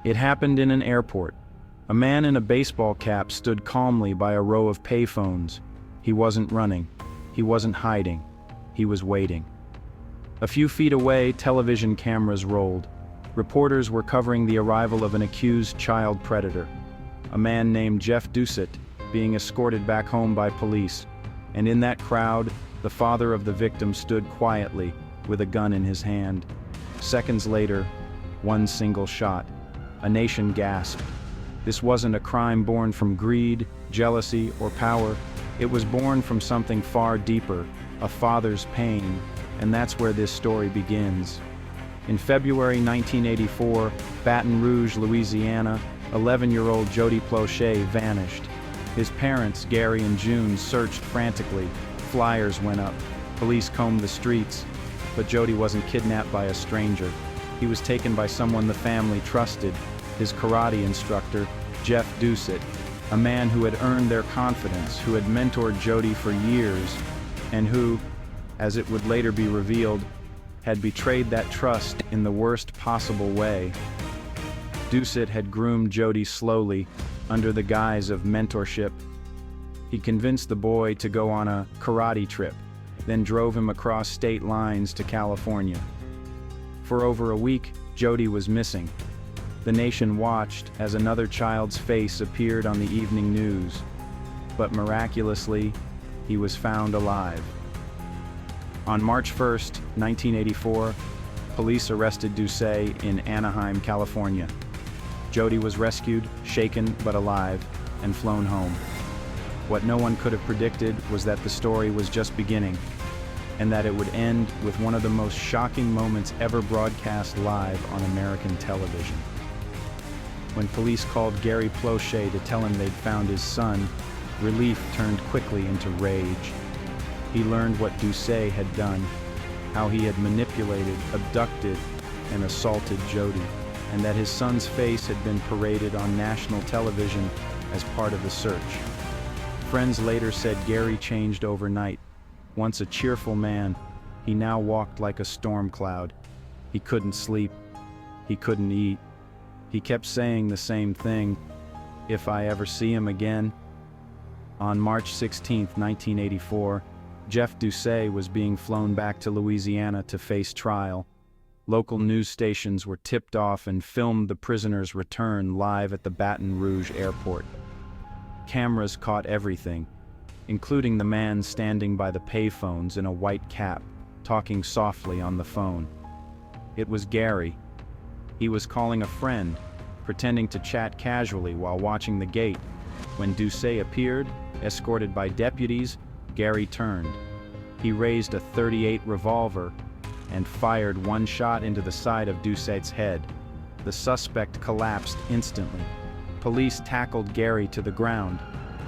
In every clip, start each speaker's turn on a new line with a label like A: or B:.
A: It happened in an airport. A man in a baseball cap stood calmly by a row of payphones. He wasn't running. He wasn't hiding. He was waiting. A few feet away, television cameras rolled. Reporters were covering the arrival of an accused child predator, a man named Jeff Doucet, being escorted back home by police. And in that crowd, the father of the victim stood quietly, with a gun in his hand. Seconds later, one single shot. A nation gasped. This wasn't a crime born from greed, jealousy, or power. It was born from something far deeper, a father's pain, and that's where this story begins. In February 1984, Baton Rouge, Louisiana, 11-year-old Jody Plauché vanished. His parents, Gary and June, searched frantically. Flyers went up. Police combed the streets. But Jody wasn't kidnapped by a stranger. He was taken by someone the family trusted, his karate instructor, Jeff Doucet, a man who had earned their confidence, who had mentored Jody for years, and who, as it would later be revealed, had betrayed that trust in the worst possible way. Doucet had groomed Jody slowly, under the guise of mentorship. He convinced the boy to go on a karate trip, then drove him across state lines to California. For over a week, Jody was missing. The nation watched as another child's face appeared on the evening news, but miraculously, he was found alive. On March 1st, 1984, police arrested Doucet in Anaheim, California. Jody was rescued, shaken but alive, and flown home. What no one could have predicted was that the story was just beginning, and that it would end with one of the most shocking moments ever broadcast live on American television. When police called Gary Plauché to tell him they'd found his son, relief turned quickly into rage. He learned what Doucet had done, how he had manipulated, abducted, and assaulted Jody, and that his son's face had been paraded on national television as part of the search. Friends later said Gary changed overnight. Once a cheerful man, he now walked like a storm cloud. He couldn't sleep. He couldn't eat. He kept saying the same thing, "If I ever see him again." On March 16, 1984, Jeff Doucet was being flown back to Louisiana to face trial. Local news stations were tipped off and filmed the prisoner's return live at the Baton Rouge airport. Cameras caught everything, including the man standing by the payphones in a white cap, talking softly on the phone. It was Gary. He was calling a friend, pretending to chat casually while watching the gate. When Doucet appeared, escorted by deputies, Gary turned. He raised a .38 revolver and fired one shot into the side of Doucet's head. The suspect collapsed instantly. Police tackled Gary to the ground,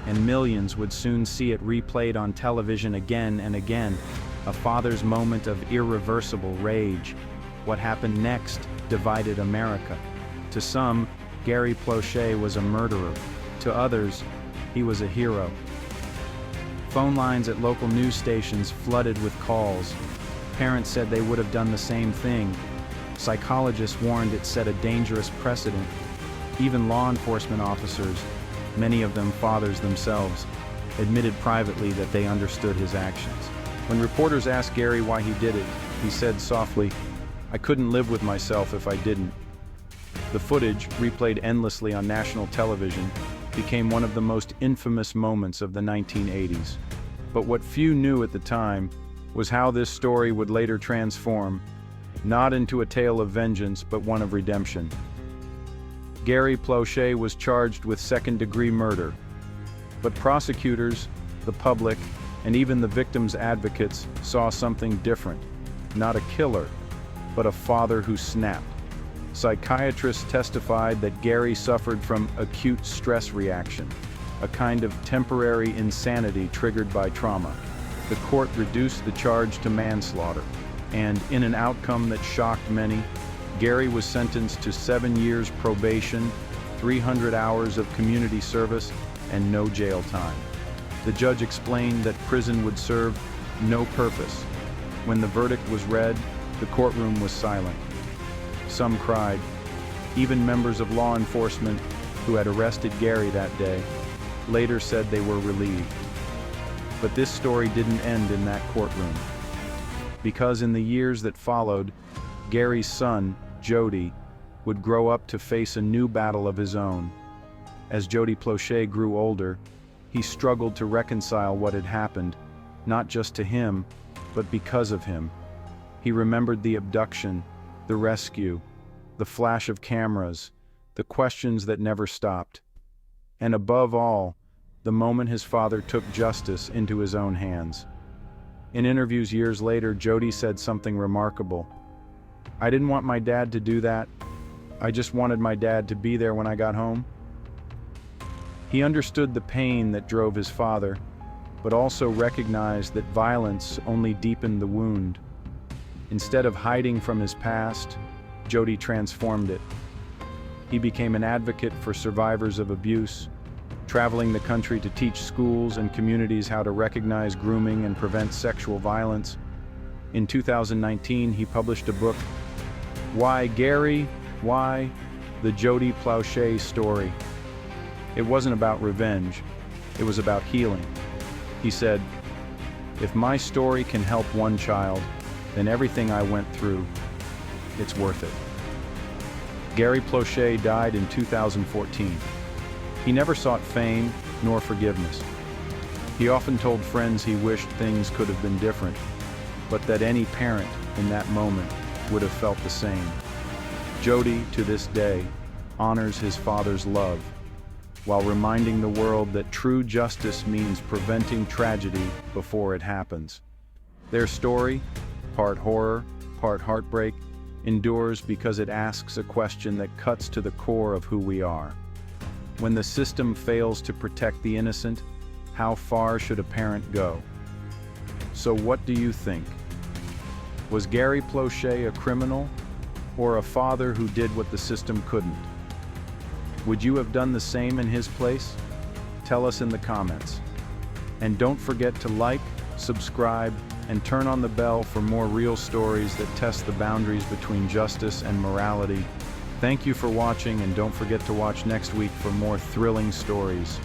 A: and millions would soon see it replayed on television again and again, a father's moment of irreversible rage. What happened next divided America. To some, Gary Plauché was a murderer. To others, he was a hero. Phone lines at local news stations flooded with calls. Parents said they would have done the same thing. Psychologists warned it set a dangerous precedent. Even law enforcement officers, many of them fathers themselves, admitted privately that they understood his actions. When reporters asked Gary why he did it, he said softly, "I couldn't live with myself if I didn't." The footage, replayed endlessly on national television, became one of the most infamous moments of the 1980s. But what few knew at the time was how this story would later transform, not into a tale of vengeance, but one of redemption. Gary Plauché was charged with second-degree murder, but prosecutors, the public, and even the victims' advocates saw something different. Not a killer, but a father who snapped. Psychiatrists testified that Gary suffered from acute stress reaction, a kind of temporary insanity triggered by trauma. The court reduced the charge to manslaughter, and in an outcome that shocked many, Gary was sentenced to 7 years probation, 300 hours of community service, and no jail time. The judge explained that prison would serve no purpose. When the verdict was read, the courtroom was silent. Some cried, Even members of law enforcement who had arrested Gary that day later said they were relieved. But this story didn't end in that courtroom. Because in the years that followed, Gary's son, Jody, would grow up to face a new battle of his own. As Jody Plauché grew older, he struggled to reconcile what had happened, not just to him, but because of him. He remembered the abduction, the rescue, the flash of cameras, the questions that never stopped. And above all, the moment his father took justice into his own hands. In interviews years later, Jody said something remarkable. "I didn't want my dad to do that. I just wanted my dad to be there when I got home." He understood the pain that drove his father, but also recognized that violence only deepened the wound. Instead of hiding from his past, Jody transformed it. He became an advocate for survivors of abuse, traveling the country to teach schools and communities how to recognize grooming and prevent sexual violence. In 2019, he published a book, Why Gary, Why? The Jody Plauché Story. It wasn't about revenge, it was about healing. He said, "If my story can help one child, then everything I went through, it's worth it." Gary Plauché died in 2014. He never sought fame nor forgiveness. He often told friends he wished things could have been different, but that any parent in that moment would have felt the same. Jody, to this day, honors his father's love, while reminding the world that true justice means preventing tragedy before it happens. Their story, part horror, part heartbreak, endures because it asks a question that cuts to the core of who we are. When the system fails to protect the innocent, how far should a parent go? So what do you think? Was Gary Plauché a criminal, or a father who did what the system couldn't? Would you have done the same in his place? Tell us in the comments. And don't forget to like, subscribe, and turn on the bell for more real stories that test the boundaries between justice and morality. Thank you for watching, and don't forget to watch next week for more thrilling stories.